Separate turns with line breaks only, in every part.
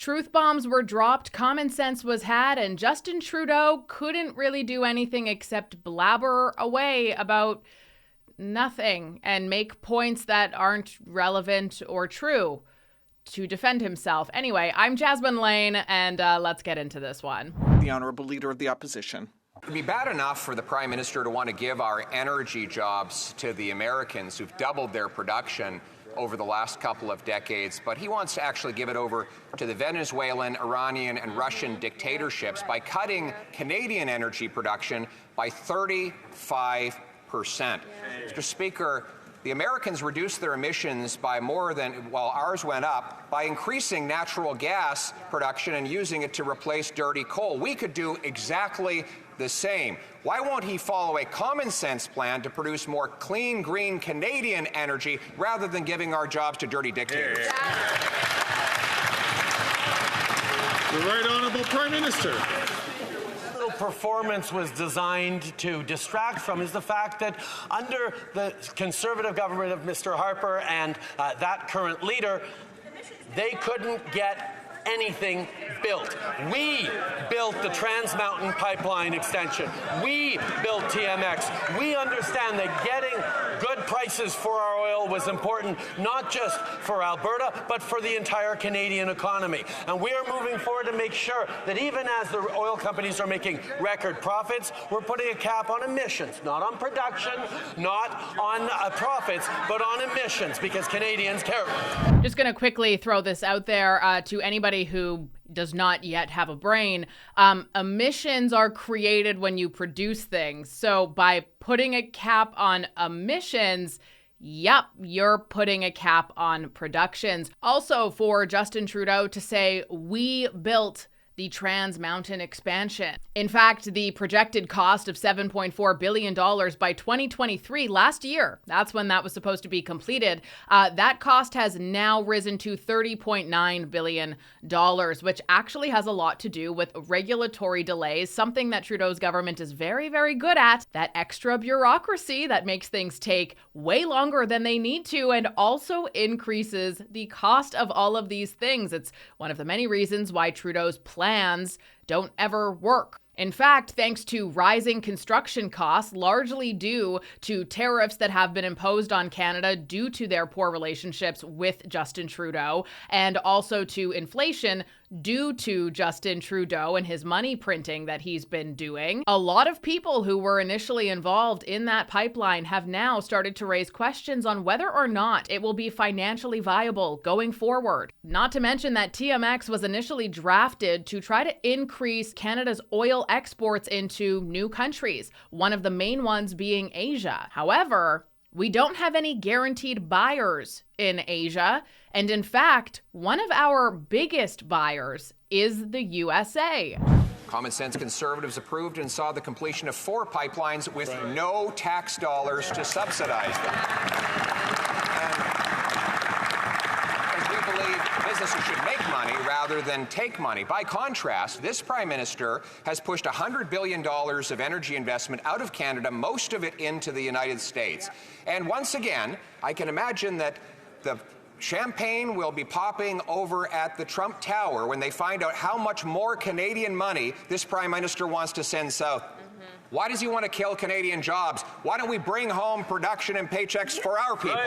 truth bombs were dropped, common sense was had, and Justin Trudeau couldn't really do anything except blabber away about nothing and make points that aren't relevant or true to defend himself. Anyway, I'm Jasmine Lane, and let's get into this one.
The Honourable Leader of the Opposition.
It would be bad enough for the Prime Minister to want to give our energy jobs to the Americans who've doubled their production over the last couple of decades, but he wants to actually give it over to the Venezuelan, Iranian, and Russian dictatorships by cutting Canadian energy production by 35%. Mr. Speaker, the Americans reduced their emissions by more than, while ours went up, by increasing natural gas production and using it to replace dirty coal. We could do exactly the same. Why won't he follow a common sense plan to produce more clean, green Canadian energy rather than giving our jobs to dirty dictators?
The Right Honourable Prime Minister.
Performance was designed to distract from is the fact that under the Conservative government of Mr. Harper and that current leader, they couldn't get anything built. We built the Trans Mountain Pipeline extension. We built TMX. We understand that getting good prices for our oil was important, not just for Alberta, but for the entire Canadian economy. And we are moving forward to make sure that even as the oil companies are making record profits, we're putting a cap on emissions, not on production, not on profits, but on emissions, because Canadians care.
Just going to quickly throw this out there to anybody who does not yet have a brain. Emissions are created when you produce things. So by putting a cap on emissions, yep, you're putting a cap on productions. Also, for Justin Trudeau to say, we built the Trans Mountain expansion. In fact, the projected cost of $7.4 billion by 2023, last year, that's when that was supposed to be completed, that cost has now risen to $30.9 billion, which actually has a lot to do with regulatory delays, something that Trudeau's government is very, very good at, that extra bureaucracy that makes things take way longer than they need to and also increases the cost of all of these things. It's one of the many reasons why Trudeau's plans don't ever work. In fact, thanks to rising construction costs, largely due to tariffs that have been imposed on Canada due to their poor relationships with Justin Trudeau, and also to inflation due to Justin Trudeau and his money printing that he's been doing, a lot of people who were initially involved in that pipeline have now started to raise questions on whether or not it will be financially viable going forward. Not to mention that TMX was initially drafted to try to increase Canada's oil exports into new countries, one of the main ones being Asia. However, we don't have any guaranteed buyers in Asia. And in fact, one of our biggest buyers is the USA.
Common sense Conservatives approved and saw the completion of 4 pipelines with no tax dollars to subsidize them. And we believe businesses should make money rather than take money. By contrast, this Prime Minister has pushed $100 billion of energy investment out of Canada, most of it into the United States. And once again, I can imagine that the champagne will be popping over at the Trump Tower when they find out how much more Canadian money this Prime Minister wants to send south. Why does he want to kill Canadian jobs? Why don't we bring home production and paychecks for our people?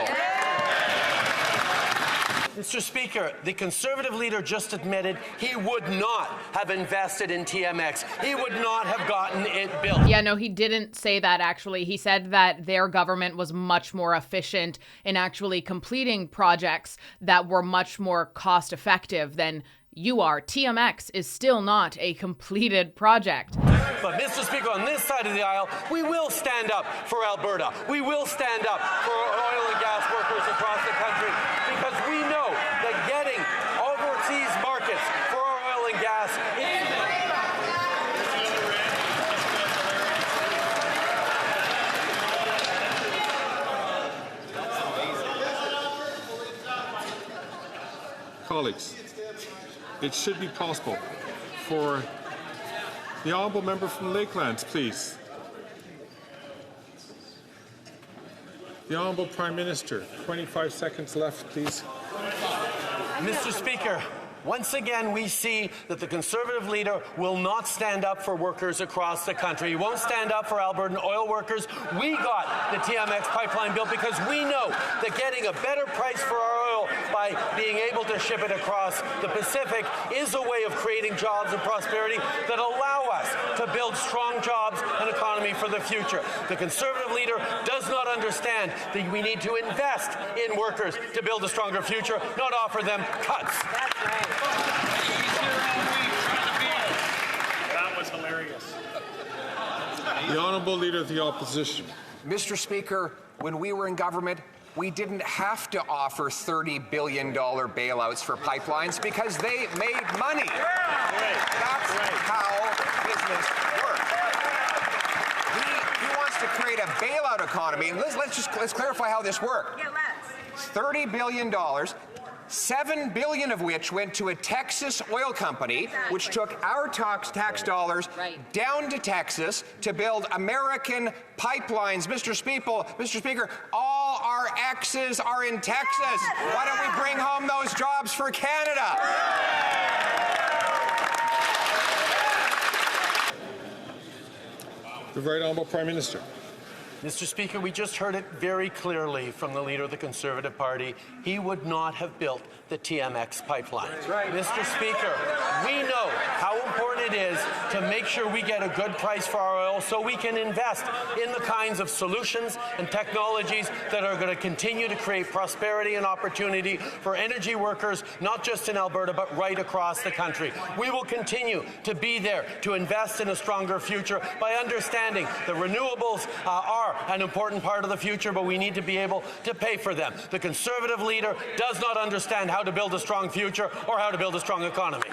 Mr. Speaker, the Conservative leader just admitted he would not have invested in TMX. He would not have gotten it built.
Yeah, no, he didn't say that, actually. He said that their government was much more efficient in actually completing projects that were much more cost effective than you are. TMX is still not a completed project.
But, Mr. Speaker, on this side of the aisle, we will stand up for Alberta. We will stand up for oil and gas workers across the country, because we know that getting overseas markets for our oil and gas
Colleagues, it should be possible for the honourable member from Lakelands, please. The Honourable Prime Minister, 25 seconds left, please.
Mr. Speaker, once again we see that the Conservative leader will not stand up for workers across the country. He won't stand up for Albertan oil workers. We got the TMX pipeline built because we know that getting a better price for our oil by being able to ship it across the Pacific is a way of creating jobs and prosperity that allow us to build strong jobs and economy for the future. The Conservative leader does not understand that we need to invest in workers to build a stronger future, not offer them cuts.
That's right.
That was hilarious.
The Honourable Leader of the Opposition.
Mr. Speaker, when we were in government, we didn't have to offer $30 billion bailouts for pipelines because they made money. That's how business works. He wants to create a bailout economy. And let's clarify how this worked.
Yeah, let's.
$30 billion, $7 billion of which went to a Texas oil company, which took our tax dollars down to Texas to build American pipelines. Mr. Speaker, all our X's are in Texas. Why don't we bring home those jobs for Canada?
The Right Honourable Prime Minister.
Mr. Speaker, we just heard it very clearly from the leader of the Conservative Party. He would not have built the TMX pipeline. That's right. Mr. Speaker, we know how important it is to make sure we get a good price for our oil so we can invest in the kinds of solutions and technologies that are going to continue to create prosperity and opportunity for energy workers, not just in Alberta, but right across the country. We will continue to be there to invest in a stronger future by understanding that renewables are an important part of the future, but we need to be able to pay for them. The Conservative leader does not understand how to build a strong future or how to build a strong economy.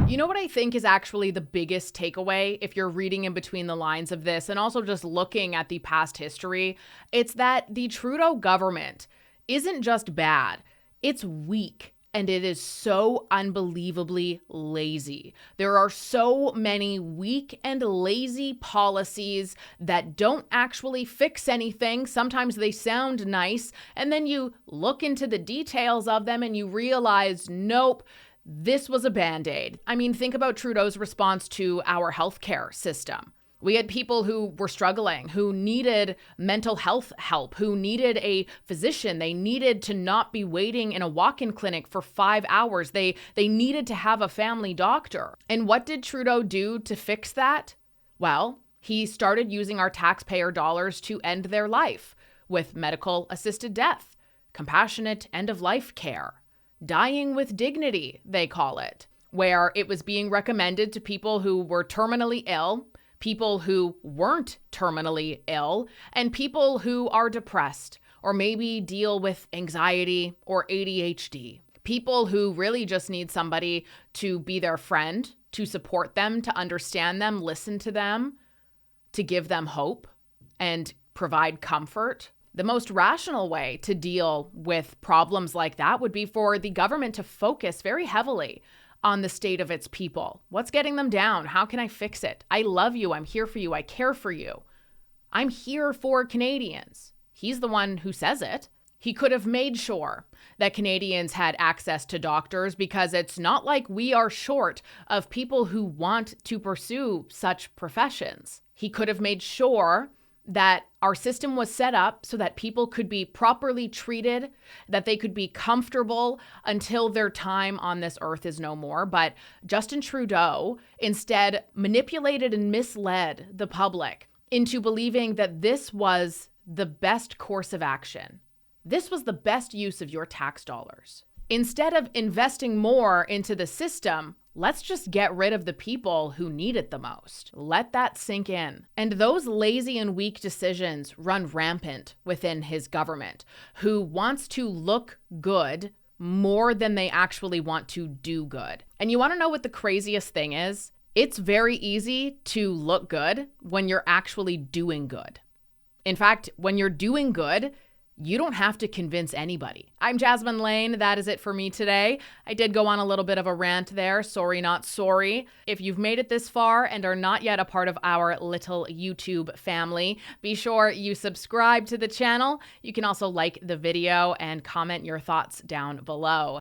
You know what I think is actually the biggest takeaway if you're reading in between the lines of this and also just looking at the past history? It's that the Trudeau government isn't just bad, it's weak. And it is so unbelievably lazy. There are so many weak and lazy policies that don't actually fix anything. Sometimes they sound nice, and then you look into the details of them and you realize, nope, this was a Band-Aid. I mean, think about Trudeau's response to our healthcare system. We had people who were struggling, who needed mental health help, who needed a physician. They needed to not be waiting in a walk-in clinic for 5 hours. They needed to have a family doctor. And what did Trudeau do to fix that? Well, he started using our taxpayer dollars to end their life with medical assisted death, compassionate end-of-life care, dying with dignity, they call it, where it was being recommended to people who were terminally ill, people who weren't terminally ill, and people who are depressed or maybe deal with anxiety or ADHD. People who really just need somebody to be their friend, to support them, to understand them, listen to them, to give them hope and provide comfort. The most rational way to deal with problems like that would be for the government to focus very heavily on the state of its people. What's getting them down? How can I fix it? I love you. I'm here for you. I care for you. I'm here for Canadians. He's the one who says it. He could have made sure that Canadians had access to doctors because it's not like we are short of people who want to pursue such professions. He could have made sure that our system was set up so that people could be properly treated, that they could be comfortable until their time on this earth is no more. But Justin Trudeau instead manipulated and misled the public into believing that this was the best course of action. This was the best use of your tax dollars. Instead of investing more into the system, let's just get rid of the people who need it the most. Let that sink in. And those lazy and weak decisions run rampant within his government, who wants to look good more than they actually want to do good. And you want to know what the craziest thing is? It's very easy to look good when you're actually doing good. In fact, when you're doing good, You don't have to convince anybody. I'm Jasmine Lane. That is it for me today. I did go on a little bit of a rant there. Sorry, not sorry. If you've made it this far and are not yet a part of our little YouTube family, be sure you subscribe to the channel. You can also like the video and comment your thoughts down below.